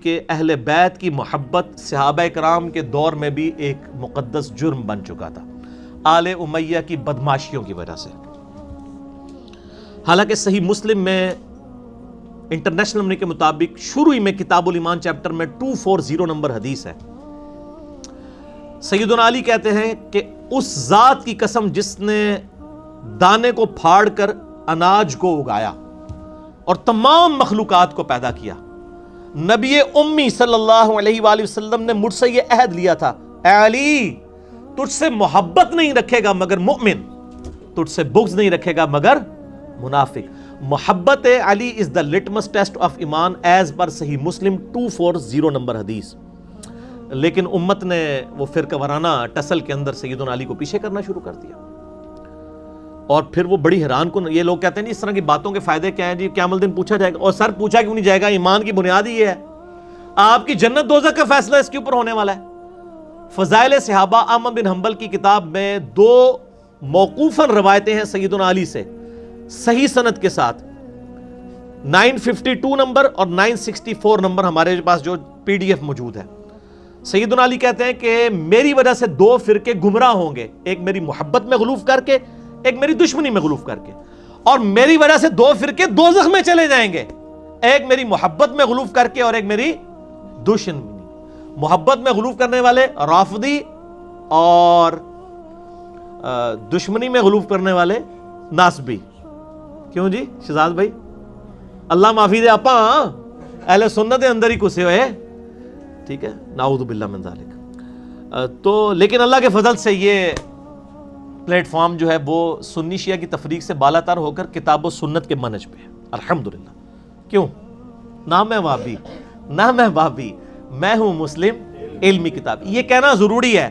کہ اہل بیت کی محبت صحابہ کرام کے دور میں بھی ایک مقدس جرم بن چکا تھا، آل امیہ کی بدماشیوں کی وجہ سے۔ حالانکہ صحیح مسلم میں انٹرنیشنل نمبر کے مطابق شروع میں کتاب الایمان چیپٹر میں 240 نمبر حدیث ہے، سیدنا علی کہتے ہیں کہ اس ذات کی قسم جس نے دانے کو پھاڑ کر اناج کو اگایا اور تمام مخلوقات کو پیدا کیا، نبی امی صلی اللہ علیہ وآلہ وسلم نے مجھ سے یہ عہد لیا تھا، اے علی تجھ سے محبت نہیں رکھے گا مگر مومن، تجھ سے بغض نہیں رکھے گا مگر منافق۔ محبت علی از دا لٹمس ٹیسٹ آف ایمان ایز پر صحیح مسلم 240 نمبر حدیث۔ لیکن امت نے وہ فرقہ وارانہ ٹسل کے اندر سیدنا علی کو پیچھے کرنا شروع کر دیا، اور پھر وہ بڑی حیران کن، یہ لوگ کہتے ہیں اس طرح کی باتوں کے فائدے کیا ہیں جی، قیامت الدین پوچھا جائے گا، اور سر پوچھا کیوں نہیں جائے گا؟ ایمان کی بنیاد ہی یہ ہے، آپ کی جنت دوزخ کا فیصلہ اس کے اوپر ہونے والا ہے۔ فضائل صحابہ احمد بن حنبل کی کتاب میں 2 موقوفاً روایتیں ہیں سیدنا علی سے صحیح سند کے ساتھ، 952 نمبر اور 964 نمبر ہمارے پاس جو PDF موجود ہے۔ سیدنا علی کہتے ہیں کہ میری وجہ سے 2 فرقے گمراہ ہوں گے، ایک میری محبت میں غلوف کر کے، ایک میری دشمنی میں غلوف کر کے، اور میری وجہ سے 2 فرقے دوزخ میں چلے جائیں گے، ایک میری محبت میں غلوف کر کے اور ایک میری دشمنی۔ محبت میں غلوف کرنے والے رافضی اور دشمنی میں غلوف کرنے والے ناسبی۔ کیوں جی شہزاد بھائی؟ اللہ معافی دے آپا اہل سنت دے اندر ہی کسے ہوئے، ٹھیک ہے، نعوذ باللہ من ذالک۔ تو لیکن اللہ کے فضل سے یہ پلیٹ فارم جو ہے وہ سنی شیعہ کی تفریق سے بالا تر ہو کر کتاب و سنت کے منہج پہ ہے، الحمدللہ۔ کیوں؟ نہ میں وہابی نہ میں وہابی، میں ہوں مسلم علمی کتاب۔ یہ کہنا ضروری ہے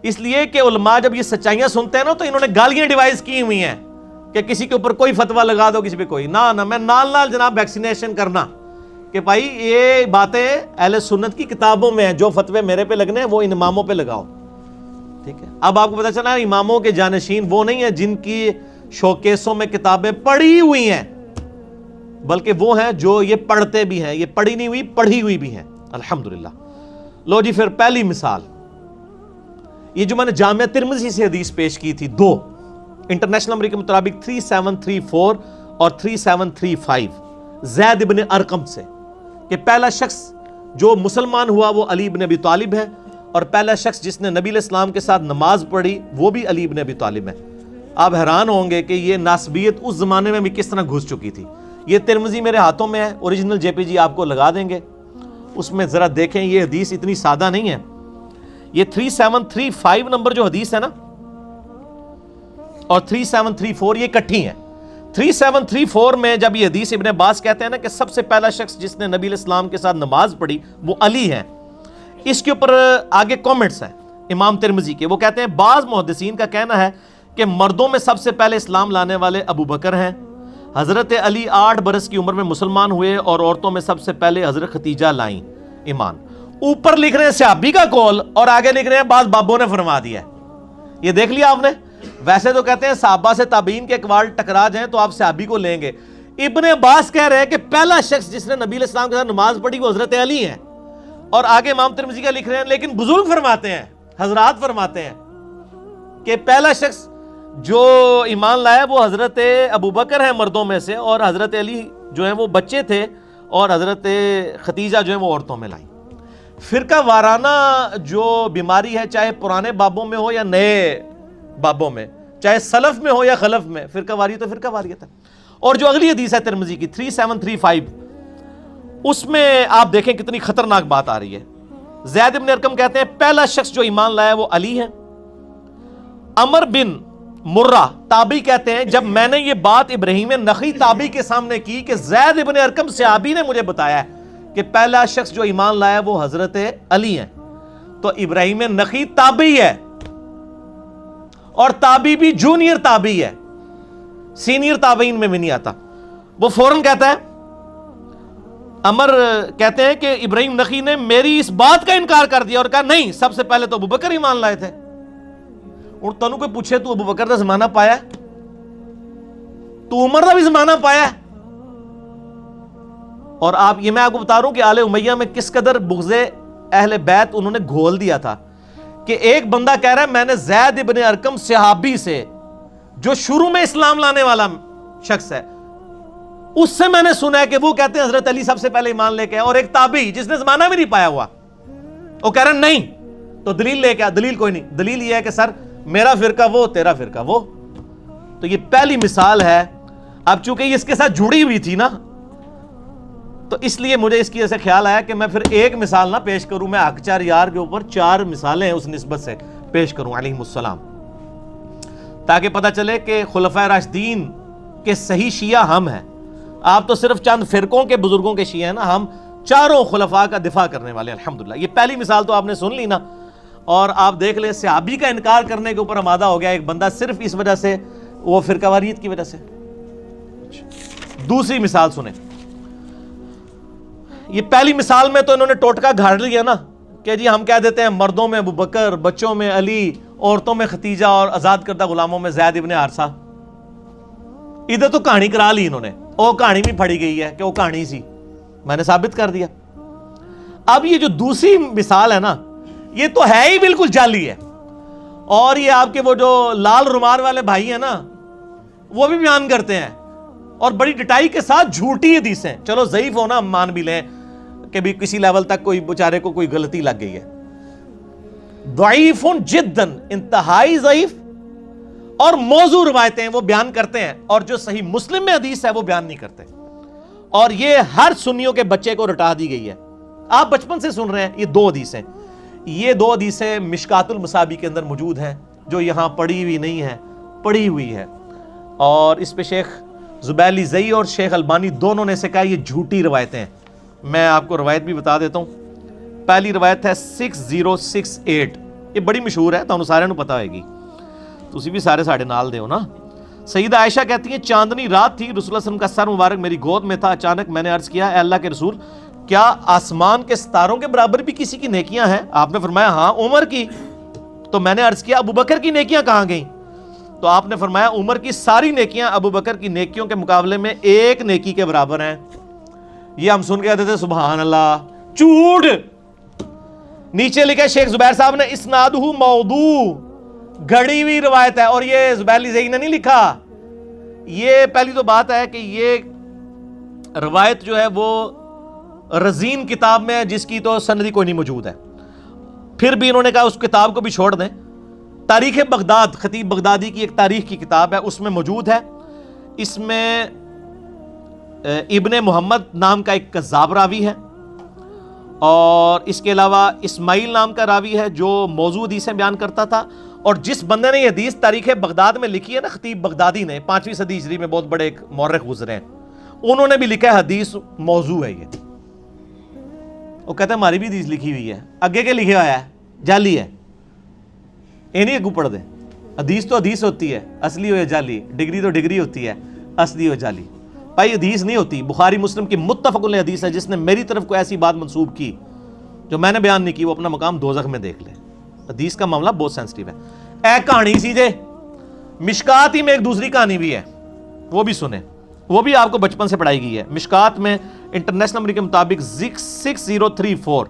اس لیے کہ علماء جب یہ سچائیاں سنتے ہیں نا تو انہوں نے گالیاں ڈیوائز کی ہوئی ہیں کہ کسی کے اوپر کوئی فتویٰ لگا دو، کسی پہ کوئی نہ میں نال جناب ویکسینیشن کرنا کہ بھائی یہ باتیں اہل سنت کی کتابوں میں ہیں، جو فتوے میرے پہ لگنے ہیں وہ ان اماموں پہ لگاؤ، ٹھیک ہے۔ اب آپ کو پتہ چلا اماموں کے جانشین وہ نہیں ہیں جن کی شوکیسوں میں کتابیں پڑھی ہوئی ہیں، بلکہ وہ ہیں جو یہ پڑھتے بھی ہیں، یہ پڑھی نہیں ہوئی پڑھی ہوئی بھی ہیں، الحمدللہ۔ لو جی پھر پہلی مثال، یہ جو میں نے جامعہ ترمذی سے حدیث پیش کی تھی 2، انٹرنیشنل نمبر کے مطابق 3734 اور 3735، زید ابن ارقم سے، کہ پہلا شخص جو مسلمان ہوا وہ علی ابن ابی طالب ہے، اور پہلا شخص جس نے نبی علیہ السلام کے ساتھ نماز پڑھی وہ بھی علی ابن ابی طالب ہے۔ آپ حیران ہوں گے کہ یہ ناسبیت اس زمانے میں بھی کس طرح گھس چکی تھی۔ یہ ترمذی میرے ہاتھوں میں ہے، اوریجنل JPG آپ کو لگا دیں گے، اس میں ذرا دیکھیں، یہ حدیث اتنی سادہ نہیں ہے۔ یہ 3735 نمبر جو حدیث ہے نا اور 3734 یہ کٹھی ہیں۔ 3734 میں جب یہ حدیث ابن عباس کہتے ہیں نا کہ سب سے پہلا شخص جس نے نبی علیہ السلام کے ساتھ نماز پڑھی وہ علی ہے، اس کے اوپر آگے کومنٹس ہیں امام ترمذی کے، وہ کہتے ہیں بعض محدثین کا کہنا ہے کہ مردوں میں سب سے پہلے اسلام لانے والے ابو بکر ہیں، حضرت علی 8 برس کی عمر میں مسلمان ہوئے، اور عورتوں میں سب سے پہلے حضرت ختیجہ لائیں ایمان۔ اوپر لکھ رہے ہیں صحابی کا قول اور آگے لکھ رہے ہیں بعض بابوں نے فرما دیا ہے۔ یہ دیکھ لیا آپ نے؟ ویسے تو کہتے ہیں صحابہ سے تابعین کے اقوال ٹکرا جائیں تو آپ صحابی کو لیں گے، ابن عباس کہہ رہے ہیں کہ پہلا شخص جس نے نبی علیہ السلام کے ساتھ نماز پڑھی وہ حضرت علی ہیں، اور آگے امام ترمذی کا لکھ رہے ہیں لیکن بزرگ فرماتے ہیں، حضرات فرماتے ہیں کہ پہلا شخص جو ایمان لایا وہ حضرت ابو بکر ہیں مردوں میں سے، اور حضرت علی جو ہیں وہ بچے تھے، اور حضرت ختیجہ جو ہیں وہ عورتوں میں لائیں۔ فرقہ وارانہ جو بیماری ہے، چاہے پرانے بابوں میں ہو یا نئے بابوں میں، چاہے سلف میں ہو یا خلف میں، فرقہ واریت تو فرقہ واریت ہے۔ اور جو اگلی حدیث ہے ترمذی کی 3735، اس میں آپ دیکھیں کتنی خطرناک بات آ رہی ہے۔ زید بن ارقم کہتے ہیں پہلا شخص جو ایمان لایا وہ علی ہے۔ عمر بن مرہ تابعی کہتے ہیں جب میں نے یہ بات ابراہیم نخعی تابعی کے سامنے کی کہ زید بن ارقم صحابی نے مجھے بتایا ہے کہ پہلا شخص جو ایمان لایا وہ حضرت علی ہیں، تو ابراہیم نخعی تابعی ہے، اور تابعی بھی جونیئر تابعی ہے، سینئر تابعین میں بھی نہیں آتا۔ وہ فوراً کہتا ہے، عمر کہتے ہیں کہ ابراہیم نخعی نے میری اس بات کا انکار کر دیا اور کہا نہیں، سب سے پہلے تو ابو بکر ایمان لائے تھے۔ اور تنوں کوئی پوچھے تو ابو بکر دا زمانہ پایا ہے؟ تو عمر دا بھی زمانہ پایا ہے؟ اور میں آپ کو بتا رہا ہوں کہ آل امیہ میں کس قدر بغض اہل بیت انہوں نے گھول دیا تھا کہ ایک بندہ کہہ رہا ہے میں نے زید ابن ارقم صحابی سے، جو شروع میں اسلام لانے والا شخص ہے، اس سے میں نے سنا ہے کہ وہ کہتے ہیں حضرت علی سب سے پہلے ایمان لے کے، اور ایک تابعی جس نے زمانہ بھی نہیں پایا ہوا وہ کہہ رہا ہے نہیں، تو دلیل لے کے دلیل کوئی نہیں، دلیل یہ ہے کہ سر میرا فرقہ وہ تیرا فرقہ وہ. تو یہ پہلی مثال ہے. اب چونکہ یہ اس کے ساتھ جڑی ہوئی تھی نا، تو اس لیے مجھے اس کی ایسے خیال آیا کہ میں پھر ایک مثال نہ پیش کروں، میں حق چار یار کے اوپر 4 مثالیں اس نسبت سے پیش کروں علیہم السلام، تاکہ پتہ چلے کہ خلفائے راشدین کے صحیح شیعہ ہم ہیں. آپ تو صرف چند فرقوں کے بزرگوں کے شیعہ ہیں نا، ہم چاروں خلفاء کا دفاع کرنے والے ہیں الحمدللہ. یہ پہلی مثال تو آپ نے سن لی نا، اور آپ دیکھ لیں صحابی کا انکار کرنے کے اوپر آمادہ ہو گیا ایک بندہ صرف اس وجہ سے، وہ فرقہ واریت کی وجہ سے. دوسری مثال سنیں. یہ پہلی مثال میں تو انہوں نے ٹوٹکا گھاڑ لیا نا کہ جی ہم کہہ دیتے ہیں مردوں میں ابو بکر، بچوں میں علی، عورتوں میں ختیجہ اور آزاد کردہ غلاموں میں زید ابن حارثہ. ادھر تو کہانی کرا لی انہوں نے، وہ کہانی بھی پڑھی گئی ہے کہ وہ کہانی سی، میں نے ثابت کر دیا. اب یہ جو دوسری مثال ہے نا، یہ تو ہے ہی بالکل جعلی ہے. اور یہ آپ کے وہ جو لال رومال والے بھائی ہیں نا، وہ بھی بیان کرتے ہیں اور بڑی ڈٹائی کے ساتھ جھوٹی حدیثیں. چلو ضعیف ہونا ہم مان بھی لیں کہ بھی کسی لیول تک کوئی بیچارے کو کوئی غلطی لگ گئی ہے. ضعیف جداً، انتہائی ضعیف اور موضوع روایتیں وہ بیان کرتے ہیں، اور جو صحیح مسلم میں حدیث ہے وہ بیان نہیں کرتے. اور یہ ہر سنیوں کے بچے کو رٹا دی گئی ہے. آپ بچپن سے سن رہے ہیں. یہ 2 حدیثیں، یہ 2 حدیثیں مشکات المصابی کے اندر موجود ہیں، جو یہاں پڑھی ہوئی نہیں ہے، پڑھی ہوئی ہے. اور اس پہ شیخ زبیلی زئی اور شیخ البانی دونوں نے سے کہا یہ جھوٹی روایتیں ہیں. میں آپ کو روایت بھی بتا دیتا ہوں. پہلی روایت ہے 6068، یہ بڑی مشہور ہے، تو سارے پتہ ہوئے گی، تسی بھی سارے ساڑھے نال دے ہو نا. سیدہ عائشہ کہتی ہیں چاندنی رات تھی، رسول اللہ صلی اللہ علیہ وسلم کا سر مبارک میری گود میں تھا. اچانک میں نے عرض کیا اے اللہ کے رسول، کیا آسمان کے ستاروں کے برابر بھی کسی کی نیکیاں ہیں؟ آپ نے فرمایا ہاں عمر کی. تو میں نے عرض کیا ابو بکر کی نیکیاں کہاں گئیں؟ تو آپ نے فرمایا عمر کی ساری نیکیاں ابو بکر کی نیکیوں کے مقابلے میں 1 نیکی کے برابر ہیں. یہ ہم سن کے کہتے تھے سبحان اللہ، جھوٹ. نیچے لکھا شیخ زبیر صاحب نے اسنادہ موضوع، گھڑی ہوئی روایت ہے. اور یہ زبیلی زئی نے نہیں لکھا. یہ پہلی تو بات ہے کہ یہ روایت جو ہے وہ رزین کتاب میں ہے، جس کی تو سندی کوئی نہیں موجود ہے. پھر بھی انہوں نے کہا اس کتاب کو بھی چھوڑ دیں. تاریخ بغداد، خطیب بغدادی کی ایک تاریخ کی کتاب ہے، اس میں موجود ہے. اس میں ابن محمد نام کا ایک کذاب راوی ہے، اور اس کے علاوہ اسماعیل نام کا راوی ہے جو موضوع حدیثیں بیان کرتا تھا. اور جس بندے نے یہ حدیث تاریخ بغداد میں لکھی ہے نا، خطیب بغدادی نے، 5ویں صدی ہجری میں بہت بڑے ایک مورخ گزرے ہیں، انہوں نے بھی لکھا ہے حدیث موضوع ہے. یہ وہ کہتے ہیں ہماری بھی حدیث لکھی ہوئی ہے، اگے کے لکھے ہوا ہے جعلی ہے. یہ نہیں اگو پڑھ دے. حدیث تو حدیث ہوتی ہے، اصلی ہو یا جعلی. ڈگری تو ڈگری ہوتی ہے، اصلی ہو جعلی. بھائی حدیث نہیں ہوتی. بخاری مسلم کی متفق علیہ حدیث ہے. جس نے میری طرف کوئی ایسی بات منسوب کی جو میں نے بیان نہیں کی، وہ اپنا مقام دوزخ میں دیکھ لے. حدیث کا معاملہ بہت سینسٹیو ہے. اے کہانی سی جے، مشکات ہی میں ایک دوسری کہانی بھی ہے، وہ بھی سنیں. وہ بھی آپ کو بچپن سے پڑھائی گئی ہے. مشکات میں انٹرنیشنل نمبر کے مطابق 6034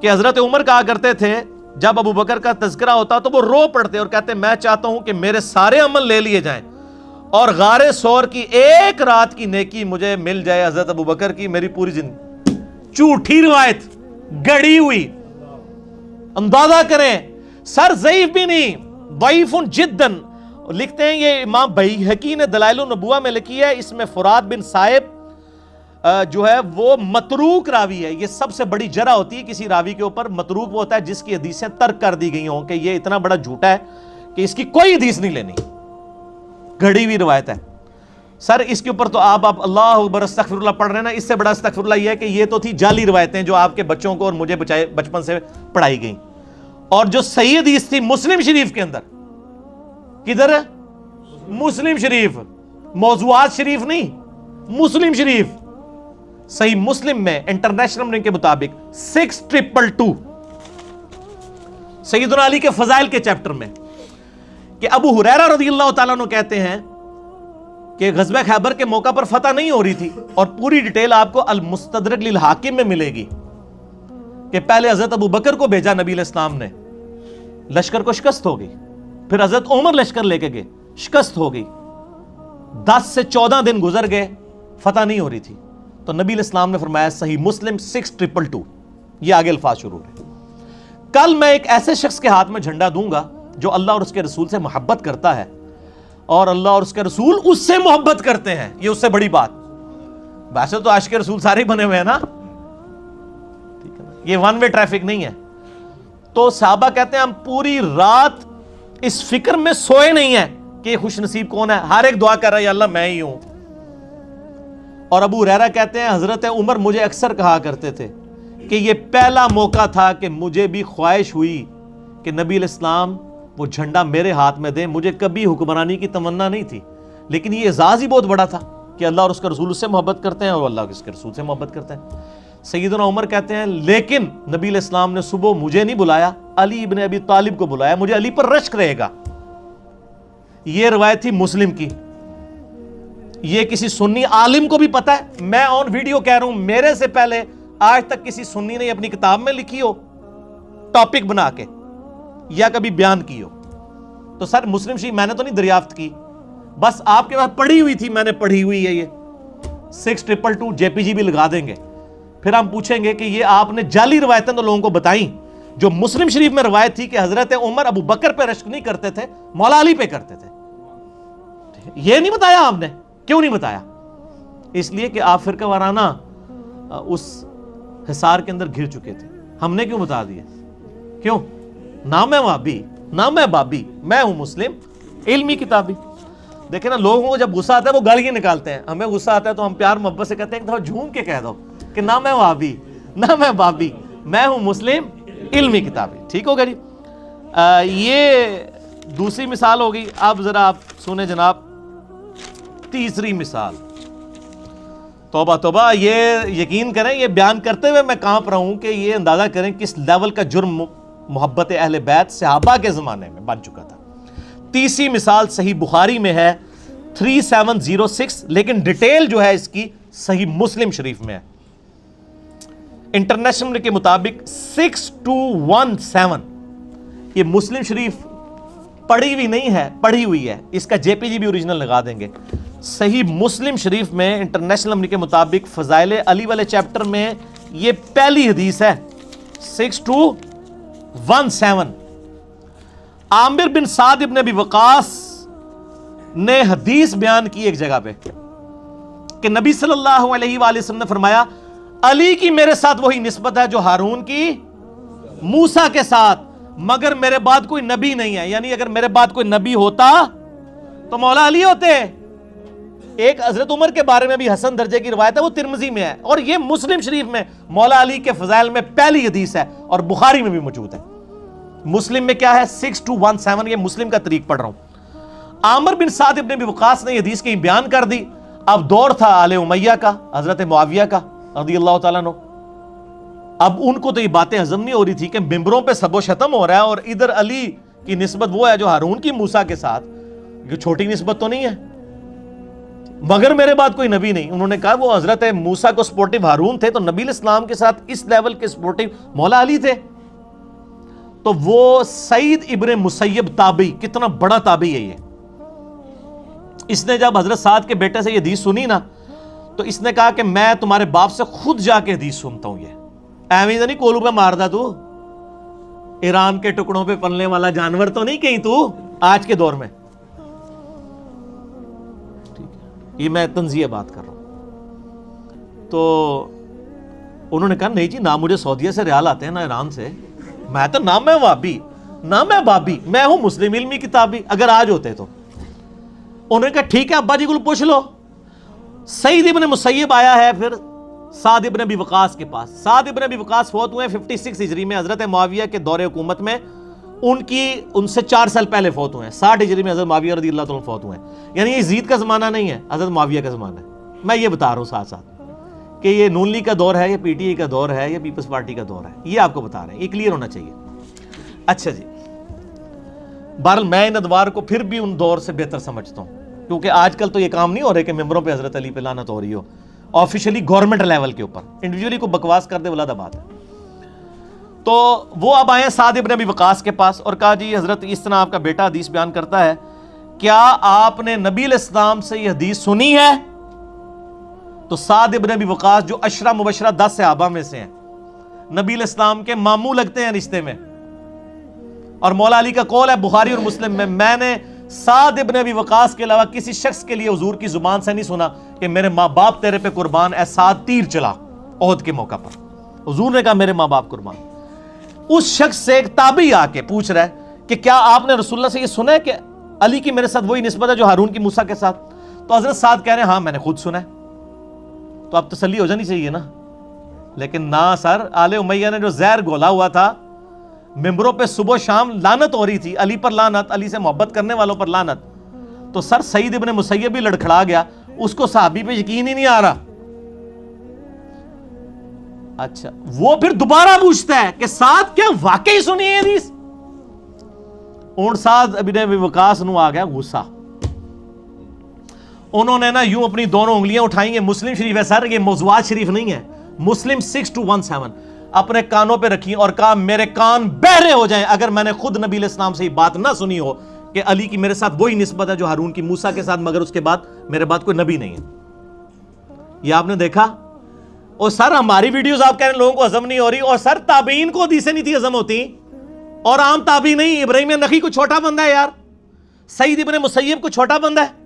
کہ حضرت عمر کہا کرتے تھے جب ابو بکر کا تذکرہ ہوتا تو وہ رو پڑتے اور کہتے میں چاہتا ہوں کہ میرے سارے عمل لے لیے جائیں اور غار ثور کی 1 رات کی نیکی مجھے مل جائے حضرت ابو بکر کی میری پوری زندگی. جھوٹی روایت، گڑی ہوئی. اندازہ کریں، سر ضعیف بھی نہیں، ضعیف جداً. لکھتے ہیں یہ امام بیہقی نے دلائل النبوہ میں لکھی ہے. اس میں فرات بن صائب جو ہے وہ متروک راوی ہے. یہ سب سے بڑی جرح ہوتی ہے کسی راوی کے اوپر. متروک وہ ہوتا ہے جس کی حدیثیں ترک کر دی گئی ہوں کہ یہ اتنا بڑا جھوٹا ہے کہ اس کی کوئی حدیث نہیں لینی. گھڑی ہوئی روایت ہے. سر اس کے اوپر تو آپ اللہ اکبر استغفر اللہ پڑھ رہے ہیں نا، اس سے بڑا استغفر اللہ یہ ہے کہ یہ تو تھی جعلی روایتیں جو آپ کے بچوں کو اور مجھے بچپن سے پڑھائی گئیں. اور جو صحیح حدیث تھی مسلم شریف کے اندر، کدھر ہے؟ مسلم شریف، موضوعات شریف نہیں، مسلم شریف. صحیح مسلم میں انٹرنیشنل نمبر کے مطابق 6222 سیدنا علی کے فضائل کے چیپٹر میں کہ ابو ہریرہ رضی اللہ تعالیٰ عنہ کہتے ہیں کہ غزوہ خیبر کے موقع پر فتح نہیں ہو رہی تھی، اور پوری ڈیٹیل آپ کو المستدرک للحاکم میں ملے گی کہ پہلے حضرت ابو بکر کو بھیجا نبی علیہ السلام نے، لشکر کو شکست ہو گئی، پھر حضرت عمر لشکر لے کے گئے، شکست ہو گئی، 10 سے 14 دن گزر گئے، فتح نہیں ہو رہی تھی، تو نبی علیہ السلام نے فرمایا، صحیح مسلم 6222، یہ آگے الفاظ شروع ہیں، کل میں ایک ایسے شخص کے ہاتھ میں جھنڈا دوں گا جو اللہ اور اس کے رسول سے محبت کرتا ہے اور اللہ اور اس کے رسول اس سے محبت کرتے ہیں، یہ اس سے بڑی بات، ویسے تو عاشق رسول سارے بنے ہوئے ہیں نا، ٹھیک ہے نا، یہ ون وے ٹریفک نہیں ہے۔ تو صحابہ کہتے ہیں ہم پوری رات اس فکر میں سوئے نہیں ہیں کہ یہ خوش نصیب کون ہے، ہر ایک دعا کر رہا ہے یا اللہ میں ہی ہوں۔ اور ابو ہریرہ کہتے ہیں حضرت عمر مجھے اکثر کہا کرتے تھے کہ یہ پہلا موقع تھا کہ مجھے بھی خواہش ہوئی کہ نبی علیہ السلام وہ جھنڈا میرے ہاتھ میں دیں، مجھے کبھی حکمرانی کی تمنا نہیں تھی، لیکن یہ اعزاز ہی بہت بڑا تھا کہ اللہ اور اس کے رسول اس سے محبت کرتے ہیں اور اللہ اور اس کے رسول سے محبت کرتے ہیں۔ سیدنا عمر کہتے ہیں لیکن نبی علیہ السلام نے صبح مجھے نہیں بلایا، علی ابن ابی طالب کو بلایا، مجھے علی پر رشک رہے گا۔ یہ روایت تھی مسلم کی، یہ کسی سنی عالم کو بھی پتا ہے، میں آن ویڈیو کہہ رہا ہوں، میرے سے پہلے آج تک کسی سنی نے اپنی کتاب میں لکھی ہو ٹاپک بنا کے یا کبھی بیان کی ہو، تو سر مسلم شریف میں نے تو نہیں دریافت کی، بس آپ کے پاس پڑھی ہوئی تھی، میں نے پڑھی ہوئی ہے، یہ 6222 JPG بھی لگا دیں گے، پھر ہم پوچھیں گے کہ یہ آپ نے جعلی روایتیں تو لوگوں کو بتائیں، جو مسلم شریف میں روایت تھی کہ حضرت عمر ابو بکر پہ رشک نہیں کرتے تھے، مولا علی پہ کرتے تھے، یہ نہیں بتایا آپ نے، کیوں نہیں بتایا؟ اس لیے کہ آپ فرقہ وارانہ اس حصار کے اندر گھر چکے تھے، ہم نے کیوں بتا دیا؟ کیوں؟ نہ میں وہابی نہ میں بابی، میں ہوں مسلم علمی کتابی۔ دیکھیں نا، لوگوں کو جب غصہ آتا ہے وہ گالیاں نکالتے ہیں، ہمیں غصہ آتا ہے تو ہم پیار محبت سے کہتے ہیں کہ تھوڑا جھوم کے کہہ دو کہ نہ میں وہابی نہ میں بابی، میں ہوں مسلم علمی کتابی۔ ٹھیک ہوگا جی؟ یہ دوسری مثال ہو گئی۔ اب ذرا آپ سنیں جناب تیسری مثال۔ توبہ توبہ، یہ یقین کریں، یہ بیان کرتے ہوئے میں کانپ رہا ہوں کہ یہ اندازہ کریں کس لیول کا جرم محبت اہل بیت صحابہ کے زمانے میں بن چکا تھا۔ تیسری مثال صحیح بخاری میں ہے 3706، لیکن ڈیٹیل جو ہے اس کی صحیح مسلم شریف میں ہے۔ انٹرنیشنل کے مطابق 6217، یہ مسلم شریف پڑھی ہوئی نہیں ہے، پڑھی ہوئی ہے، اس کا JPG بھی اوریجنل لگا دیں گے۔ صحیح مسلم شریف میں انٹرنیشنل نمبر کے مطابق فضائل علی والے چیپٹر میں یہ پہلی حدیث ہے 6217۔ عامر بن سعد ابن ابی وقاص نے حدیث بیان کی ایک جگہ پہ کہ نبی صلی اللہ علیہ وآلہ وسلم نے فرمایا علی کی میرے ساتھ وہی نسبت ہے جو ہارون کی موسیٰ کے ساتھ، مگر میرے بعد کوئی نبی نہیں ہے، یعنی اگر میرے بعد کوئی نبی ہوتا تو مولا علی ہوتے۔ ایک حضرت عمر کے بارے میں بھی حسن درجے کی روایت ہے، وہ ترمذی میں ہے، اور یہ مسلم شریف میں مولا علی کے فضائل میں پہلی حدیث ہے، اور بخاری میں بھی موجود ہے۔ مسلم میں کیا ہے 6217، یہ مسلم کا طریق پڑھ رہا ہوں۔ عامر بن سعد ابن ابی وقاص نے یہ حدیث کہیں بیان کر دی۔ اب دور تھا آل امیہ کا، حضرت معاویہ کا رضی اللہ تعالیٰ عنہ۔ اب ان کو تو یہ باتیں ہضم نہیں ہو رہی تھی کہ ممبروں پہ سب و شتم ہو رہا ہے، اور ادھر علی کی نسبت وہ ہے جو ہارون کی موسیٰ کے ساتھ، یہ چھوٹی نسبت تو نہیں ہے، مگر میرے بعد کوئی نبی نہیں۔ انہوں نے کہا وہ حضرت موسیٰ کو سپورٹیو ہارون تھے، تو نبی علیہ السلام کے ساتھ اس لیول کے سپورٹیو مولا علی تھے۔ تو وہ سعید ابن مسیب تابعی، کتنا بڑا تابعی ہے یہ، اس نے جب حضرت سعد کے بیٹے سے یہ حدیث سنی نا، تو اس نے کہا کہ میں تمہارے باپ سے خود جا کے حدیث سنتا ہوں، یہ ایویں تو نہیں کولو پہ ماردا تو، ایران کے ٹکڑوں پہ پلنے والا جانور تو نہیں کہیں تو آج کے دور میں۔ یہ میں تنزیہ بات کر رہا ہوں۔ تو انہوں نے کہا نہیں جی، نہ مجھے سعودیہ سے ریال آتے ہیں نہ ایران سے، میں تو نہ میں وابی نہ میں بابی، میں ہوں مسلم علمی کتابی، اگر آج ہوتے تو۔ انہوں نے کہا ٹھیک ہے ابا جی کو پوچھ لو۔ سعید ابن مسیب آیا ہے پھر سعد ابن ابی وقاص کے پاس۔ سعد ابن ابی وقاص فوت ہوئے 56 ہجری میں، حضرت معاویہ کے دور حکومت میں، ان سے 4 سال پہلے فوت ہوئے ہیں، 60 ہجری میں حضرت معاویہ رضی اللہ تعالیٰ فوت ہوئے ہیں، یعنی یہ یزید کا زمانہ نہیں ہے، حضرت معاویہ کا زمانہ ہے۔ میں یہ بتا رہا ہوں ساتھ ساتھ کہ یہ نون لیگ کا دور ہے، یہ PTI کا دور ہے، یا پیپلز پارٹی کا دور ہے، یہ آپ کو بتا رہے ہیں، یہ کلیئر ہونا چاہیے۔ اچھا جی، بہرحال میں ان ادوار کو پھر بھی ان دور سے بہتر سمجھتا ہوں، کیونکہ آج کل تو یہ کام نہیں ہو رہے کہ ممبروں پہ حضرت علی پہ لعنت ہو رہی ہو، آفیشلی گورنمنٹ لیول کے اوپر، انڈیویجولی کو بکواس کر دے ولادہ بات ہے۔ تو وہ اب آئے سعد ابن ابی وقاص کے پاس اور کہا جی حضرت اس طرح آپ کا بیٹا حدیث بیان کرتا ہے، کیا آپ نے نبی علیہ السلام سے یہ حدیث سنی ہے؟ تو سعد ابن ابی وقاص جو عشرہ مبشرہ 10 صحابہ میں سے ہیں، نبی علیہ السلام کے ماموں لگتے ہیں رشتے میں، اور مولا علی کا قول ہے بخاری اور مسلم میں نے سعد ابن ابی وقاص کے علاوہ کسی شخص کے لیے حضور کی زبان سے نہیں سنا کہ میرے ماں باپ تیرے پہ قربان، اے سعد تیر چلا احد کے موقع پر، حضور نے کہا میرے ماں باپ قربان۔ اس شخص سے ایک تابعی آ کے پوچھ رہا ہے کہ کیا آپ نے رسول اللہ سے یہ سنا ہے کہ علی کی میرے ساتھ وہی نسبت ہے جو ہارون کی موسیٰ کے ساتھ؟ تو حضرت سعد کہہ رہے ہیں ہاں میں نے خود سنا ہے۔ تو اب تسلی ہو جانی چاہیے نا، لیکن نہ سر، آل امیہ نے جو زہر گھولا ہوا تھا، ممبروں پہ صبح و شام لعنت ہو رہی تھی، علی پر لعنت، علی سے محبت کرنے والوں پر لعنت، تو سر سعید ابن مسیب بھی لڑکھڑا گیا، اس کو صحابی پہ یقین ہی نہیں آ رہا۔ اچھا وہ پھر دوبارہ پوچھتا ہے کہ سعد کیا واقعی سنی ہے حدیث؟ اون سعد ابن ابی وقاص نو آ گیا غصہ، انہوں نے نا یوں اپنی دونوں انگلیاں اٹھائیں گے، مسلم شریف ہے سر، یہ موضوعات شریف نہیں ہے، مسلم 6217 اپنے کانوں پہ رکھی اور کہا میرے کان بہرے ہو جائیں اگر میں نے خود نبی علیہ السلام سے یہ بات نہ سنی ہو کہ علی کی میرے ساتھ وہی نسبت ہے جو ہارون کی موسیٰ کے ساتھ، مگر اس کے بعد میرے بعد کوئی نبی نہیں ہے۔ یہ آپ نے دیکھا؟ اور سر ہماری ویڈیوز آپ کہہ رہے ہیں لوگوں کو ہضم نہیں ہو رہی، اور سر تابعین کو حدیثیں نہیں تھی ہضم ہوتی، اور عام تابعی نہیں، ابراہیم نخعی کو چھوٹا بندہ ہے یار، سعید ابن مسیب کو چھوٹا بندہ ہے،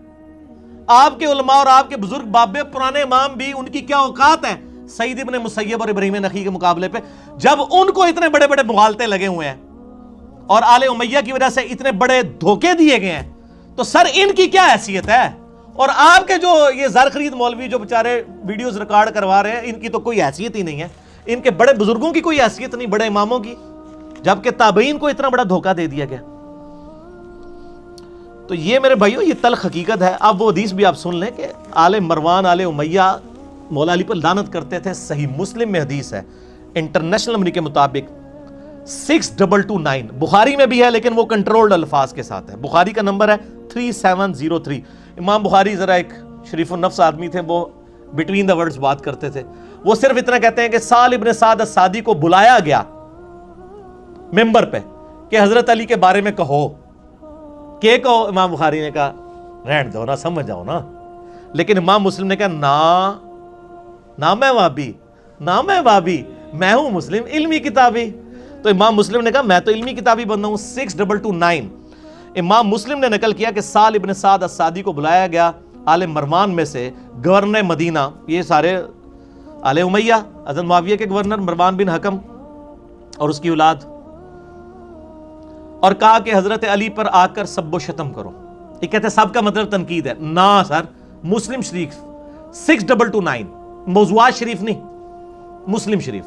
آپ کے علماء اور آپ کے بزرگ بابے پرانے امام بھی، ان کی کیا اوقات ہے سعید ابن مسیب اور ابراہیم نخعی کے مقابلے پہ، جب ان کو اتنے بڑے بڑے مغالطے لگے ہوئے ہیں اور آل امیہ کی وجہ سے اتنے بڑے دھوکے دیے گئے ہیں، تو سر ان کی کیا حیثیت ہے؟ اور آپ کے جو یہ زر خرید مولوی جو بیچارے ویڈیوز ریکارڈ کروا رہے ہیں، ان کی تو کوئی حیثیت ہی نہیں ہے، ان کے بڑے بزرگوں کی کوئی حیثیت نہیں، بڑے اماموں کی، جبکہ تابعین کو اتنا بڑا دھوکہ دے دیا گیا۔ تو یہ میرے بھائیو یہ تلخ حقیقت ہے۔ اب وہ حدیث بھی آپ سن لیں کہ آل مروان آل امیہ مولا علی پر لعنت کرتے تھے، صحیح مسلم میں حدیث ہے، انٹرنیشنل نمبر کے مطابق 6229، بخاری میں بھی ہے لیکن وہ کنٹرولڈ الفاظ کے ساتھ ہے، بخاری کا نمبر ہے 3703۔ امام بخاری ذرا ایک شریف النفس آدمی تھے، وہ بٹوین دا ورڈز بات کرتے تھے، وہ صرف اتنا کہتے ہیں کہ سال ابن سعد السعدی کو بلایا گیا ممبر پہ کہ حضرت علی کے بارے میں کہو، کہ کہو؟ امام بخاری نے کہا رہن دو نا، سمجھ جاؤ نا، لیکن امام مسلم نے کہا نہ میں وابی، نہ میں وابی، میں ہوں مسلم علمی کتابی۔ تو امام مسلم نے کہا میں تو علمی کتابی بندہ ہوں۔ 6229 امام مسلم نے نقل کیا کہ سال ابن سعد السعدی کو بلایا گیا آل مروان میں سے، گورنر مدینہ، یہ سارے آل امیہ، حضرت معاویہ کے گورنر مروان بن حکم اور اس کی اولاد، اور کہا کہ حضرت علی پر آ کر سب و شتم کرو۔ یہ کہتے ہیں سب کا مطلب تنقید ہے، نہ سر، مسلم شریف 6229، موضوعات شریف نہیں، مسلم شریف۔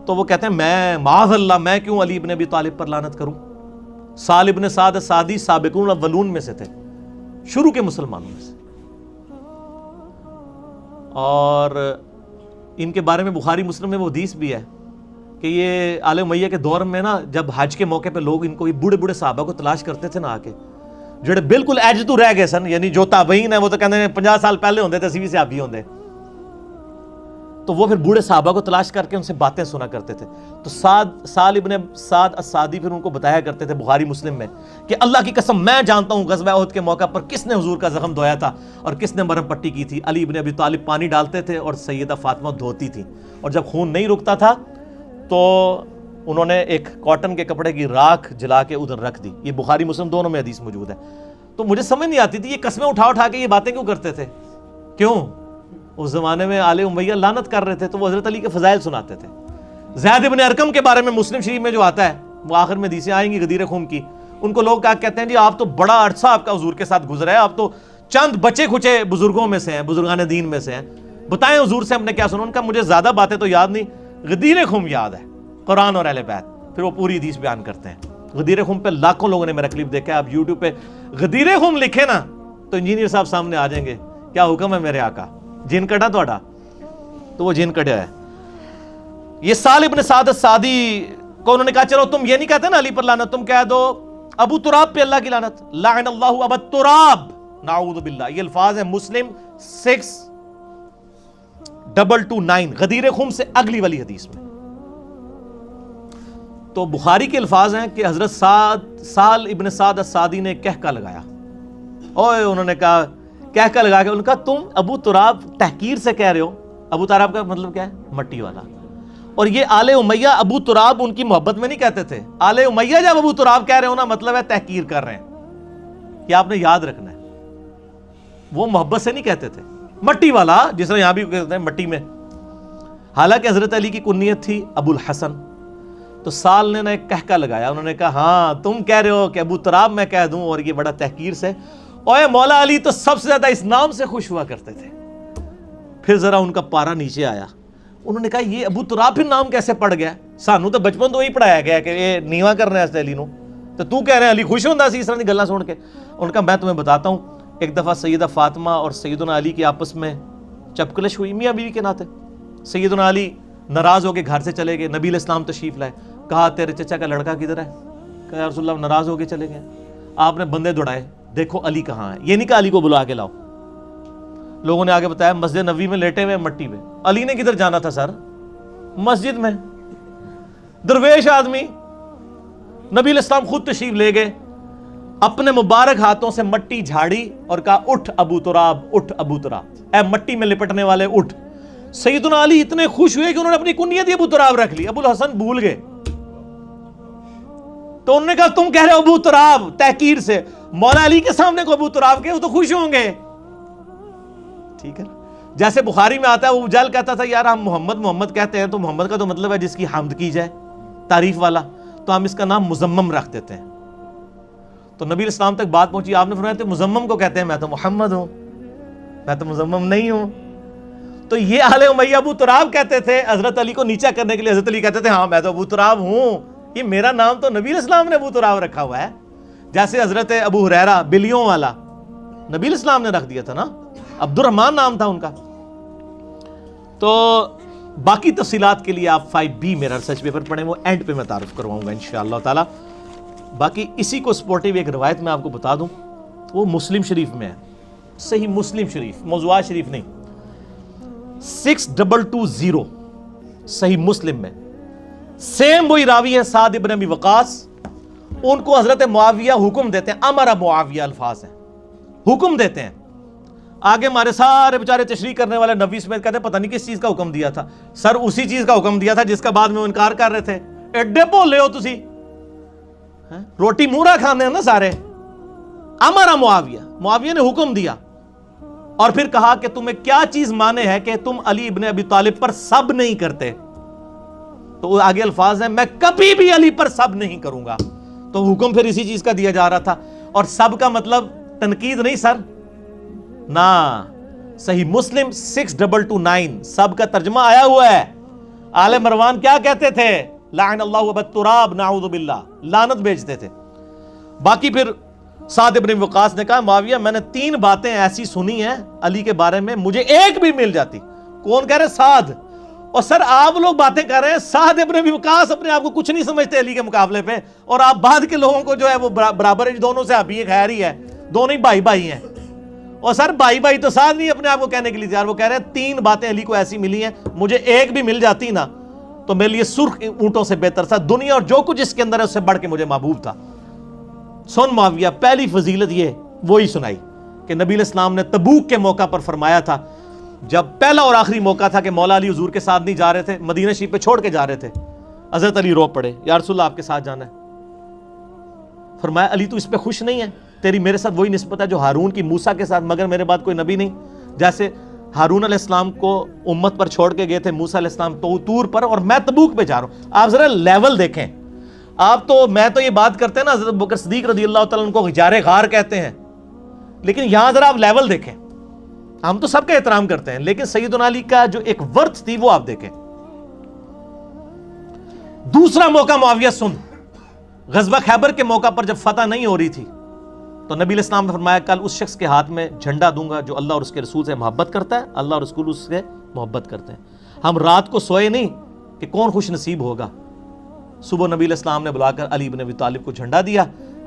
تو وہ کہتے ہیں میں معاذ اللہ، میں کیوں علی ابن ابی طالب پر لعنت کروں؟ سال ابن سعد السعدی سابقون الاولون میں سے تھے، شروع کے مسلمانوں میں سے، اور ان کے بارے میں بخاری مسلم میں وہ حدیث بھی ہے کہ یہ آل امیہ کے دور میں نا، جب حج کے موقع پہ لوگ ان کو، یہ بوڑھے بوڑھے صحابہ کو تلاش کرتے تھے نا آ کے، جڑے بالکل ایج تو رہ گئے سن، یعنی جو تابعین ہیں وہ تو کہتے ہیں 50 سال پہلے ہوندے تھے، اسی صحابی ہوندے، تو وہ پھر بوڑھے صحابہ کو تلاش کر کے ان سے باتیں سنا کرتے تھے۔ تو سال ابن سعد السعدی پھر ان کو بتایا کرتے تھے بخاری مسلم میں کہ اللہ کی قسم میں جانتا ہوں غزوہ احد کے موقع پر کس نے حضور کا زخم دھویا تھا اور کس نے مرہم پٹی کی تھی۔ علی ابن ابی طالب پانی ڈالتے تھے اور سیدہ فاطمہ دھوتی تھی، اور جب خون نہیں رکتا تھا تو انہوں نے ایک کاٹن کے کپڑے کی راکھ جلا کے ادھر رکھ دی۔ یہ بخاری مسلم دونوں میں حدیث موجود ہے۔ تو مجھے سمجھ نہیں آتی تھی یہ قسمیں اٹھا اٹھا کے یہ باتیں کیوں کرتے تھے؟ کیوں؟ اس زمانے میں آل امیہ لعنت کر رہے تھے تو وہ حضرت علی کے فضائل سناتے تھے۔ زید ابن ارقم کے بارے میں مسلم شریف میں جو آتا ہے، وہ آخر میں حدیثیں آئیں گی غدیر خم کی، ان کو لوگ کہتے ہیں جی آپ تو بڑا عرصہ آپ کا حضور کے ساتھ گزرا ہے، آپ تو چند بچے کھچے بزرگوں میں سے ہیں، بزرگان دین میں سے ہیں، بتائیں حضور سے ہم نے کیا سنا؟ ان کا مجھے زیادہ باتیں تو یاد نہیں، غدیر خم یاد ہے، قرآن اور اہل بیت، پھر وہ پوری حدیث بیان کرتے ہیں۔ غدیر خم پہ لاکھوں لوگوں نے میرا کلپ دیکھا ہے، آپ یوٹیوب پہ غدیر خم لکھے نا تو انجینئر صاحب سامنے آ جائیں گے، کیا حکم ہے میرے آقا، جن کٹا توڑا، تو وہ جن کٹیا ہے۔ یہ سال ابن سعد السعدی کو انہوں نے کہا چلو تم یہ نہیں کہتے نا علی پر لعنت، تم کہہ دو ابو تراب پہ اللہ کی لعنت، لعن اللہ ابا تراب، نعوذ باللہ. یہ الفاظ ہیں مسلم 6229 غدیر خم سے اگلی والی حدیث میں. تو بخاری کے الفاظ ہیں کہ حضرت سال ابن سعد السعدی نے کہکا لگایا، اوے انہوں نے کہا کہکا لگا کے، ان کا تم ابو تراب تحقیر سے کہہ رہے ہو. ابو تراب کا مطلب کیا ہے؟ مٹی والا. اور یہ آل امیہ ابو تراب ان کی محبت میں نہیں کہتے تھے. آل امیہ جب ابو تراب کہہ رہے ہو نا، مطلب ہے تحقیر کر رہے ہیں. یہ آپ نے یاد رکھنا ہے. وہ محبت سے نہیں کہتے تھے. مٹی والا، جس طرح یہاں بھی کہتے ہیں مٹی میں. حالانکہ حضرت علی کی کنیت تھی ابو الحسن. تو سال نے ایک کہکا لگایا، انہوں نے کہا ہاں تم کہہ رہے ہو کہ ابو تراب میں کہہ دوں، اور یہ بڑا تحقیر سے. اوے مولا علی تو سب سے زیادہ اس نام سے خوش ہوا کرتے تھے. پھر ذرا ان کا پارا نیچے آیا. انہوں نے کہا یہ ابو تراب پھر نام کیسے پڑ گیا؟ سانو تو بچپن تو وہی پڑھایا گیا کہ یہ نیوا کرنا ہے علی نو، تو کہہ رہے ہیں علی خوش ہوتا سی اس طرح کی گلاں سن کے. ان کا میں تمہیں بتاتا ہوں، ایک دفعہ سیدہ فاطمہ اور سیدنا علی کی آپس میں چپکلش ہوئی میاں بیوی کے ناطے. سیدنا علی ناراض ہو کے گھر سے چلے گئے. نبی علیہ السلام تشریف لائے. کہا تیرے چچا کا لڑکا کدھر ہے؟ کہا یا رسول اللہ ناراض ہو کے چلے گئے. آپ نے بندے دوڑائے، دیکھو علی کہاں ہے. یہ نہیں کہا علی کو بلا کے لاؤ. لوگوں نے آگے بتایا مسجد نبوی میں لیٹے ہوئے مٹی پہ. علی نے کدھر جانا تھا سر؟ مسجد میں. درویش آدمی. نبی علیہ السلام خود تشریف لے گئے، اپنے مبارک ہاتھوں سے مٹی جھاڑی اور کہا اٹھ ابو تراب، اٹھ ابو تراب، اے مٹی میں لپٹنے والے اٹھ. سیدنا علی اتنے خوش ہوئے کہ انہوں نے اپنی کنیت ابو تراب رکھ لی. ابو الحسن بھول گئے. تو انہوں نے کہا تم کہہ رہے ہو ابو تراب تحقیر سے. مولا علی کے سامنے کو ابو تراب کے، وہ تو خوش ہوں گے. ٹھیک ہے. جیسے بخاری میں آتا ہے، وہ جل کہتا تھا یار ہم محمد کہتے ہیں تو محمد کا تو مطلب ہے جس کی حمد کی جائے، تعریف والا، تو ہم اس کا نام مزمم رکھ دیتے ہیں. تو نبی اسلام تک بات پہنچی. آپ نے فرمایا تو مزمم کو کہتے ہیں، میں تو محمد ہوں، میں تو مزمم نہیں ہوں. تو یہ آل امیہ ابو تراب کہتے تھے حضرت علی کو نیچا کرنے کے لیے. حضرت علی کہتے تھے ہاں میں تو ابو تراب ہوں، یہ میرا نام تو نبی اسلام نے ابو تراب رکھا ہوا ہے. جیسے حضرت ابو ہریرہ بلیوں والا نبی اسلام نے رکھ دیا تھا نا، عبد الرحمن نام تھا ان کا. تو باقی تفصیلات کے لیے آپ 5B میرا ریسرچ پیپر پڑھیں، وہ اینڈ پہ میں تعارف کرواؤں گا انشاءاللہ تعالی. باقی اسی کو سپورٹیو ایک روایت میں آپ کو بتا دوں، وہ مسلم شریف میں ہے. صحیح مسلم شریف، موضوعات شریف نہیں. 6220 صحیح مسلم میں سیم وہی راوی ہیں سعد ابن ابی وقاص. ان کو حضرت معاویہ حکم دیتے ہیں، امر معاویہ الفاظ ہیں، حکم دیتے ہیں. آگے ہمارے سارے بیچارے تشریح کرنے والے نبی سمیت کہتے ہیں پتہ نہیں کس چیز کا حکم دیا تھا. سر اسی چیز کا حکم دیا تھا جس کا بعد میں وہ انکار کر رہے تھے. ایڈے بولے ہو تسی، روٹی مورا کھانے ہیں نا سارے. امر معاویہ نے حکم دیا اور پھر کہا کہ تمہیں کیا چیز مانے ہے کہ تم علی ابن ابی طالب پر سب نہیں کرتے. تو آگے الفاظ ہیں میں کبھی بھی علی پر سب نہیں کروں گا. تو حکم پھر اسی چیز کا دیا جا رہا تھا. اور سب کا مطلب تنقید نہیں سر، نا. صحیح مسلم 6229 سب کا ترجمہ آیا ہوا ہے. آل مروان کیا کہتے تھے؟ لعن اللہ ابا تراب، نعوذ باللہ، لعنت بھیجتے تھے. باقی پھر سعد ابن وقاص نے کہا معاویہ میں نے 3 باتیں ایسی سنی ہیں علی کے بارے میں، مجھے ایک بھی مل جاتی. کون کہہ رہے؟ سعد. اور سر آپ لوگ باتیں کر رہے ہیں، سعد ابن وقاص اپنے آپ کو کچھ نہیں سمجھتے علی کے مقابلے پہ، اور آپ بعد کے لوگوں کو جو ہے وہ برابر ہے. دونوں سے ابھی خیر ہی ہے، دونوں ہی بھائی ہیں. اور سر بھائی تو سعد نہیں اپنے آپ کو کہنے کے لیے تیار. وہ کہہ رہے ہیں 3 باتیں علی کو ایسی ملی ہیں، مجھے ایک بھی مل جاتی نا تو میرے لیے سرخ اونٹوں سے بہتر تھا. دنیا اور جو کچھ اس کے اندر ہے اس سے بڑھ کے مجھے محبوب تھا. سن معاویہ، پہلی فضیلت یہ وہی سنائی کہ نبی علیہ السلام نے تبوک کے موقع پر فرمایا تھا، جب پہلا اور آخری موقع تھا کہ مولا علی حضور کے ساتھ نہیں جا رہے تھے، مدینہ شریف پہ چھوڑ کے جا رہے تھے. حضرت علی رو پڑے، یا رسول اللہ آپ کے ساتھ جانا ہے. فرمایا علی تو اس پہ خوش نہیں ہے، تیری میرے ساتھ وہی نسبت ہے جو ہارون کی موسیٰ کے ساتھ، مگر میرے بعد کوئی نبی نہیں. جیسے ہارون علیہ السلام کو امت پر چھوڑ کے گئے تھے موسیٰ علیہ السلام تو طور پر، اور میں تبوک پہ جا رہا ہوں. آپ ذرا لیول دیکھیں. آپ تو میں تو یہ بات کرتے ہیں نا حضرت بکر صدیق رضی اللہ تعالیٰ عنہ کو غجار غار کہتے ہیں، لیکن یہاں ذرا آپ لیول دیکھیں. ہم تو سب کا احترام کرتے ہیں، لیکن سیدنا علی کا جو ایک ورث تھی وہ آپ دیکھیں. دوسرا موقع معاویہ سن، غزوہ خیبر کے موقع پر جب فتح نہیں ہو رہی تھی تو نبی علیہ السلام نے فرمایا کل اس شخص کے ہاتھ میں جھنڈا دوں گا جو اللہ اور اس کے رسول سے محبت کرتا ہے، اللہ اور رسول اس سے محبت کرتے ہیں. ہم رات کو سوئے نہیں کہ کون خوش نصیب ہوگا. صبح نبی علیہ السلام نے بلا کر علی بن ابی طالب کو جھنڈا دیا.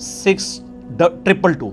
6222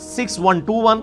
6121।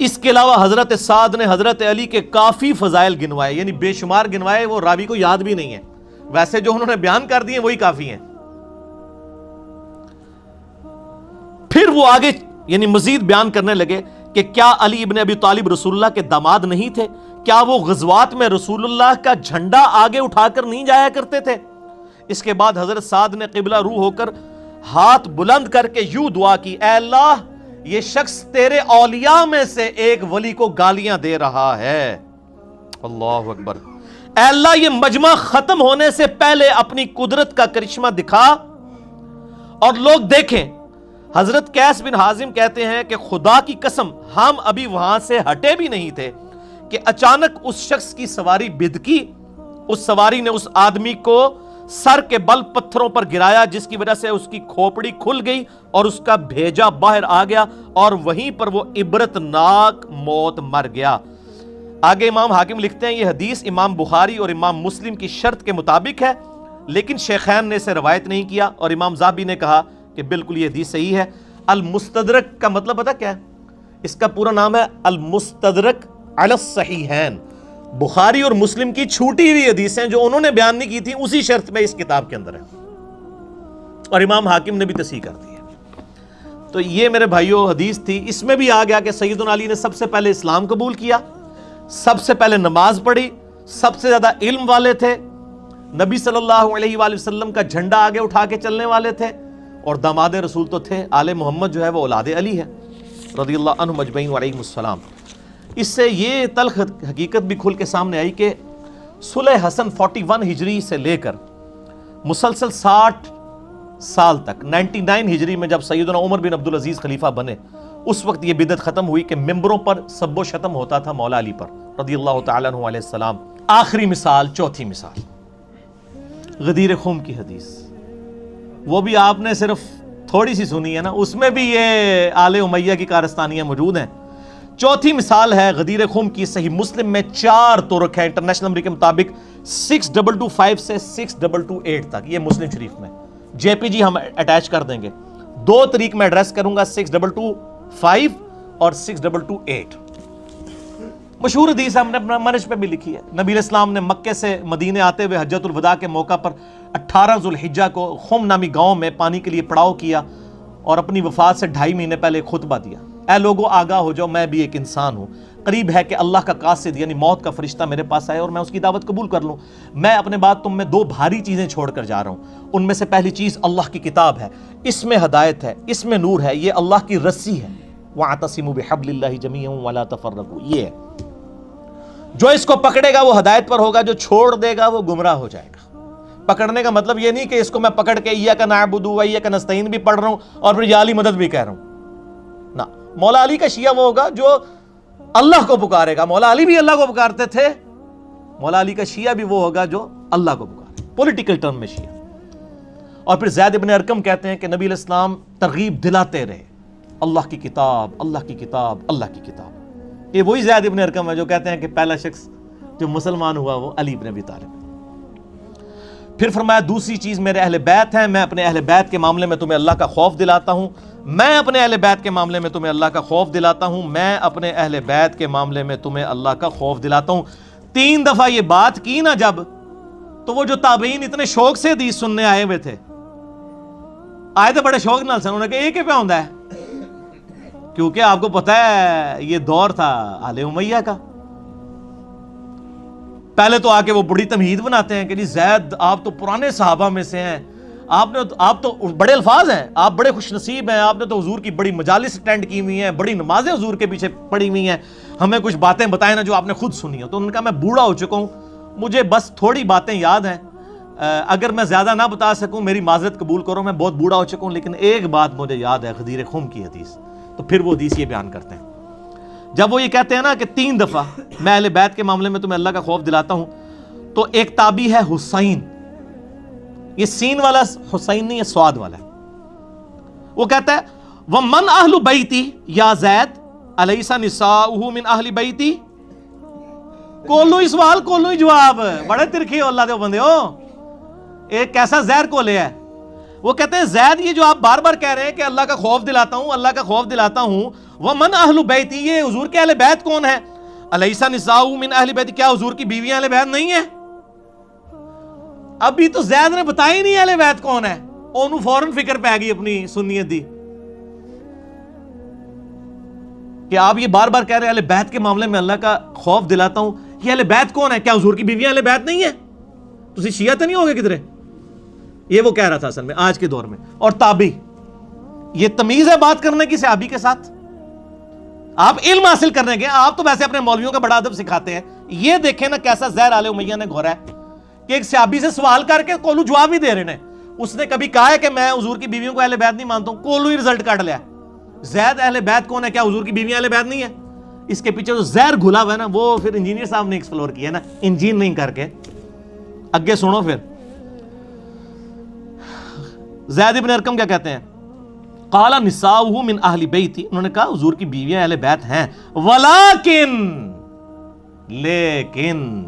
اس کے علاوہ حضرت سعد نے حضرت علی کے کافی فضائل گنوائے، یعنی بے شمار گنوائے، وہ راوی کو یاد بھی نہیں ہے، ویسے جو انہوں نے بیان کر دیے وہی کافی ہیں۔ پھر وہ آگے یعنی مزید بیان کرنے لگے کہ کیا علی ابن ابی طالب رسول اللہ کے داماد نہیں تھے؟ کیا وہ غزوات میں رسول اللہ کا جھنڈا آگے اٹھا کر نہیں جایا کرتے تھے؟ اس کے بعد حضرت سعد نے قبلہ رو ہو کر ہاتھ بلند کر کے یوں دعا کی، اے اللہ یہ شخص تیرے اولیاء میں سے ایک ولی کو گالیاں دے رہا ہے۔ اللہ اکبر۔ اے اللہ یہ مجمع ختم ہونے سے پہلے اپنی قدرت کا کرشمہ دکھا اور لوگ دیکھیں۔ حضرت قیس بن حازم کہتے ہیں کہ خدا کی قسم ہم ابھی وہاں سے ہٹے بھی نہیں تھے کہ اچانک اس شخص کی سواری بدکی، اس سواری نے اس آدمی کو سر کے بل پتھروں پر گرایا، جس کی وجہ سے اس کی کھوپڑی کھل گئی اور اس کا بھیجا باہر آ گیا اور وہیں پر وہ عبرتناک موت مر گیا۔ آگے امام حاکم لکھتے ہیں یہ حدیث امام بخاری اور امام مسلم کی شرط کے مطابق ہے، لیکن شیخین نے اسے روایت نہیں کیا، اور امام ذہبی نے کہا کہ بالکل یہ حدیث صحیح ہے۔ المستدرک کا مطلب پتہ کیا ہے؟ اس کا پورا نام ہے المستدرک علی الصحیحین، بخاری اور مسلم کی چھوٹی ہوئی حدیثیں جو انہوں نے بیان نہیں کی تھی اسی شرط میں اس کتاب کے اندر ہے، اور امام حاکم نے بھی تصحیح کر دی ہے۔ تو یہ میرے بھائیوں حدیث تھی، اس میں بھی آ گیا کہ سیدنا علی نے سب سے پہلے اسلام قبول کیا، سب سے پہلے نماز پڑھی، سب سے زیادہ علم والے تھے، نبی صلی اللہ علیہ وآلہ وسلم کا جھنڈا آگے اٹھا کے چلنے والے تھے، اور داماد رسول تو تھے۔ آل محمد جو ہے وہ اولاد علی ہے رضی اللہ عنہ اجمعین وعلیہم السلام۔ اس سے یہ تلخ حقیقت بھی کھل کے سامنے آئی کہ صلح حسن 41 ہجری سے لے کر مسلسل 60 سال تک 99 ہجری میں جب سیدنا عمر بن عبدالعزیز خلیفہ بنے، اس وقت یہ بدعت ختم ہوئی کہ ممبروں پر سب و شتم ہوتا تھا مولا علی پر رضی اللہ تعالیٰ عنہ علیہ السلام۔ آخری مثال، چوتھی مثال، غدیر خم کی حدیث، وہ بھی آپ نے صرف تھوڑی سی سنی ہے نا، اس میں بھی یہ آل امیہ کی کارستانیاں موجود ہیں۔ چوتھی مثال ہے غدیر خم کی، صحیح مسلم میں 4 طرق ہے انٹرنیشنل نمبر کے مطابق 6225 سے 6228 تک، یہ مسلم شریف میں جے پی جی ہم اٹیچ کر دیں گے۔ 2 طریق میں ایڈریس کروں گا، 6225 اور 6228۔ مشہور حدیث ہم نے اپنا منج پہ بھی لکھی ہے، نبی علیہ السلام نے مکے سے مدینے آتے ہوئے حجۃ الوداع کے موقع پر 18 ذوالحجہ کو خم نامی گاؤں میں پانی کے لیے پڑاؤ کیا اور اپنی وفات سے 2.5 مہینے پہلے ایک خطبہ دیا، اے لوگو آگاہ ہو جاؤ میں بھی ایک انسان ہوں، قریب ہے کہ اللہ کا قاصد یعنی موت کا فرشتہ میرے پاس آئے اور میں اس کی دعوت قبول کر لوں۔ میں اپنے بعد تم میں 2 بھاری چیزیں چھوڑ کر جا رہا ہوں، ان میں سے پہلی چیز اللہ کی کتاب ہے، اس میں ہدایت ہے، اس میں نور ہے، یہ اللہ کی رسی ہے، وَاعْتَصِمُوا بِحَبْلِ اللَّهِ جَمِيعًا وَلَا تَفَرَّقُوا، یہ ہے۔ جو اس کو پکڑے گا وہ ہدایت پر ہوگا، جو چھوڑ دے گا وہ گمراہ ہو جائے گا۔ پکڑنے کا مطلب یہ نہیں کہ اس کو میں پکڑ کے ایاک نعبد و ایاک نستعین بھی پڑھ رہا ہوں اور پھر یا علی مدد بھی کہہ رہا ہوں، نہ۔ مولا علی کا شیعہ وہ ہوگا جو اللہ کو پکارے گا، مولا علی بھی اللہ کو پکارتے تھے، مولا علی کا شیعہ بھی وہ ہوگا جو اللہ کو پکارے، پولیٹیکل ٹرم میں شیعہ۔ اور پھر زید ابن ارقم کہتے ہیں کہ نبی علیہ السلام ترغیب دلاتے رہے، اللہ کی کتاب، اللہ کی کتاب، اللہ کی کتاب۔ یہ وہی زید ابن ارقم ہے جو کہتے ہیں کہ پہلا شخص جو مسلمان ہوا وہ علی ابن ابی طالب۔ پھر فرمایا دوسری چیز میرے اہل بیت ہیں، میں اپنے اہل بیت کے معاملے میں تمہیں اللہ کا خوف دلاتا ہوں، میں اپنے اہل بیت کے معاملے میں تمہیں اللہ کا خوف دلاتا ہوں، میں اپنے اہل بیت کے معاملے میں تمہیں اللہ کا خوف دلاتا ہوں۔ 3 دفعہ یہ بات کی نا جب، تو وہ جو تابعین اتنے شوق سے حدیث سننے آئے ہوئے تھے، آئے تھے بڑے شوق نال سن، انہوں نے کہا یہ کیا ہوندا ہے؟ کیونکہ آپ کو پتہ ہے یہ دور تھا آل امیہ کا۔ پہلے تو آ کے وہ بڑی تمہید بناتے ہیں کہ جی زید آپ تو پرانے صحابہ میں سے ہیں، آپ تو بڑے الفاظ ہیں، آپ بڑے خوش نصیب ہیں، آپ نے تو حضور کی بڑی مجالس اٹینڈ کی ہوئی ہیں، بڑی نمازیں حضور کے پیچھے پڑھی ہوئی ہیں، ہمیں کچھ باتیں بتائیں نا جو آپ نے خود سنی ہو۔ تو انہوں نے کہا میں بوڑھا ہو چکا ہوں، مجھے بس تھوڑی باتیں یاد ہیں، اگر میں زیادہ نہ بتا سکوں میری معذرت قبول کرو، میں بہت بوڑھا ہو چکا ہوں، لیکن ایک بات مجھے یاد ہے، غدیر خم کی حدیث۔ تو پھر وہ حدیث یہ بیان کرتے ہیں، جب وہ یہ کہتے ہیں نا کہ 3 دفعہ میں اہل بیت کے معاملے میں تمہیں اللہ کا خوف دلاتا ہوں، تو ایک تابعی ہے حسین، یہ سین والا حسین نہیں ہے، سواد والا ہے، وہ کہتا ہے وَمَنْ أَهْلُ بَيْتِي یا زید أَلَيْسَ نِسَاؤُهُ مِنْ أَهْلِ بَيْتِي۔ کولو ہی سوال کولو ہی جواب، بڑے ترکھی ہو اللہ دے بندے ہو، ایک کیسا زہر کو لے ہے۔ وہ کہتے ہیں زید یہ جو آپ بار بار کہہ رہے ہیں کہ اللہ کا خوف دلاتا ہوں، اللہ کا خوف دلاتا ہوں، ومن اہل بیتی، یہ حضور کے اہل بیت کون ہے؟ الیس نساء من اہل بیت، کیا حضور کی بیویاں اہل بیت نہیں ہیں؟ ابھی تو زید نے بتایا ہی نہیں اہل بیت کون ہے، انہوں فوراً فکر پہ گئی اپنی سنیت دی کہ آپ یہ بار بار کہہ رہے ہیں اہل بیت کے معاملے میں اللہ کا خوف دلاتا ہوں، یہ اہل بیت کون ہے؟ کیا حضور کی بیویاں اہل بیت نہیں ہیں؟ تسی شیعہ تو نہیں ہوگے کدھرے؟ یہ وہ کہہ رہا تھا اصل میں آج کے دور میں. اور تابعی، یہ تمیز ہے بات کرنے کی صحابی کے ساتھ؟ آپ علم حاصل کرنے گئے، آپ تو ویسے اپنے مولویوں کا بڑا ادب سکھاتے ہیں. یہ دیکھیں نا کیسا زہر آل امیہ نے گھورا ہے کہ ایک صحابی سے سوال کر کے کولو جواب ہی دے رہے ہیں. اس نے کبھی کہا ہے کہ میں حضور کی بیویوں کو اہل بیت نہیں مانتا ہوں، کولو ہی رزلٹ کاٹ لیا. زید اہل بیت کون ہے؟ کیا حضور کی بیویاں اہل بیت نہیں ہے؟ اس کے پیچھے جو زہر گھلا ہوا ہے نا، وہ پھر انجینئر صاحب نے ایکسپلور کیا نا، انجین نہیں کر کے. اگے سنو پھر زید ابن ارقم کیا کہتے ہیں؟ قال نساؤہ من اہل بیتی، انہوں نے کہا حضور کی بیویاں اہل بیت ہیں، ولیکن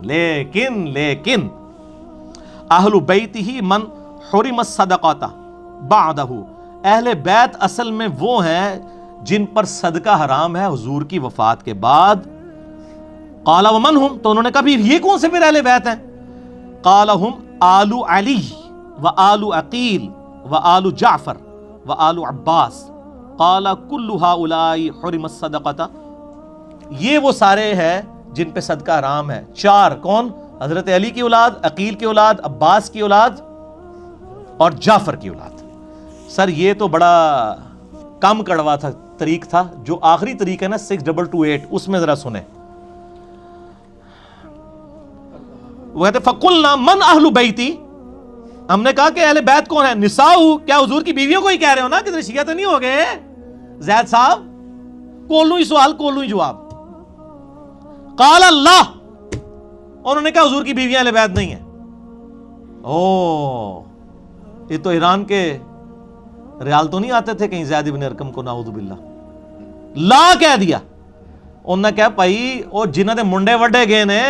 لیکن اہل بیتہ من حرم الصدقۃ بعدہ، اہل بیت اصل میں وہ ہیں جن پر صدقہ حرام ہے حضور کی وفات کے بعد. قال ومن ہم، تو انہوں نے کہا یہ کون سے پھر اہل بیت ہیں؟ قال ہم آل علی و آل عقیل و آل جعفر و آل عباس. قال کل ہؤلاء حرم الصدقۃ، یہ وہ سارے ہیں جن پہ صدقہ حرام ہے. چار کون؟ حضرت علی کی اولاد، عقیل کی اولاد، عباس کی اولاد اور جعفر کی اولاد. سر یہ تو بڑا کم کڑوا تھا طریق تھا. جو آخری طریق ہے نا 6228، اس میں ذرا سنیں. وہ کہتے فقلنا من اہل بیتی، ہم نے کہا کہ اہل بیت کون ہے؟ نساؤ، کیا حضور کی بیویوں کو ہی کہہ رہے ہو نا؟ کتنے شیعہ تو نہیں ہو گئے زید صاحب؟ کولو ہی سوال کولو ہی جواب. قال اللہ، انہوں نے کہا حضور کی بیویاں اہل بیت نہیں ہیں. یہ تو ایران کے ریال تو نہیں آتے تھے کہیں زید ابن ارقم کو، نعوذ باللہ. لا کہہ دیا. انہوں نے کہا بھائی وہ جنہاں دے منڈے وڈے گئے نے،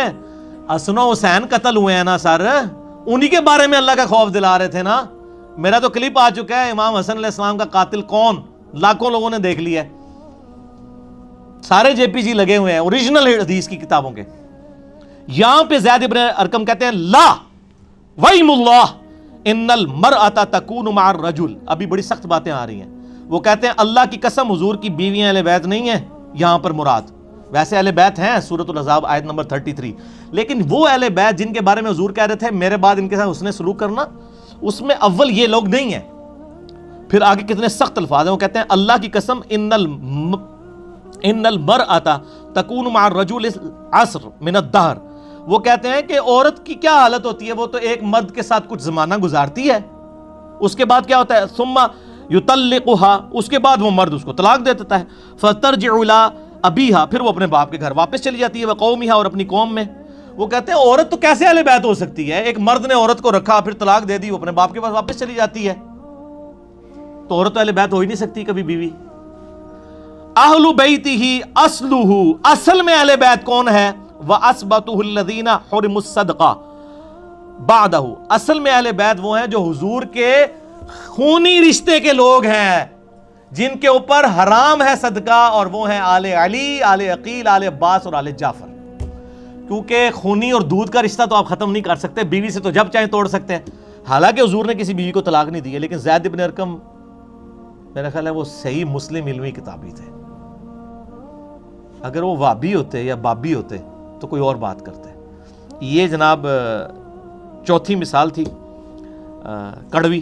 حسن و حسین قتل ہوئے ہیں نا سر، انہی کے بارے میں اللہ کا خوف دلا رہے تھے نا. میرا تو کلپ آ چکا ہے امام حسن علیہ السلام کا قاتل کون، لاکھوں لوگوں نے دیکھ لیا ہے. سارے جے پی جی لگے ہوئے ہیں اوریجنل حدیث کی کتابوں کے. یہاں پہ زید ابن ارقم کہتے ہیں لا ویم اللہ ان المرأة تکون مع الرجل. ابھی بڑی سخت باتیں آ رہی ہیں. وہ کہتے ہیں اللہ کی قسم حضور کی بیویاں اہل بیت نہیں ہیں یہاں پر مراد. ویسے اہل بیت ہیں سورۃ الاحزاب آیت نمبر 33، لیکن وہ اہل بیت جن کے بارے میں حضور کہہ رہے تھے میرے بعد ان کے ساتھ حسن سلوک کرنا، اس میں اول یہ لوگ نہیں ہیں. پھر آگے کتنے سخت الفاظ ہیں. وہ کہتے ہیں اللہ کی قسم ان المرأة تکون مع الرجل عصر من الدہر. وہ کہتے ہیں کہ عورت کی کیا حالت ہوتی ہے؟ وہ تو ایک مرد کے ساتھ کچھ زمانہ گزارتی ہے، اس کے بعد کیا ہوتا ہے؟ ثم یطلقها، اس کے بعد وہ مرد اس کو طلاق دے دیتا ہے. فترجع الى ابیہا، پھر وہ اپنے باپ کے گھر واپس چلی جاتی ہے، وقومہا، اور اپنی قوم میں. وہ کہتے ہیں عورت تو کیسے اہل بیت ہو سکتی ہے؟ ایک مرد نے عورت کو رکھا پھر طلاق دے دی، وہ اپنے باپ کے پاس واپس چلی جاتی ہے، تو عورت تو اہل بیت ہو ہی نہیں سکتی کبھی بیوی. اہل بیتہ اصلہ، اصل میں اہل بیت کون ہے؟ وَأَثْبَتُهُ الَّذِينَ حُرِمُوا الصَّدْقَةَ بَعْدَهُ، اصل میں اہل بیت وہ ہیں جو حضور کے خونی رشتے کے لوگ ہیں، جن کے اوپر حرام ہے صدقہ، اور وہ ہیں آل علی، آل عقیل، آل عباس اور آل جعفر. کیونکہ خونی اور دودھ کا رشتہ تو آپ ختم نہیں کر سکتے، بیوی سے تو جب چاہیں توڑ سکتے ہیں. حالانکہ حضور نے کسی بیوی کو طلاق نہیں دی ہے، لیکن زید ابن ارقم میرا خیال ہے وہ صحیح مسلم علمی کتابی تھے. اگر وہ وابی ہوتے یا بابی ہوتے تو کوئی اور بات کرتے. یہ جناب چوتھی مثال تھی کڑوی.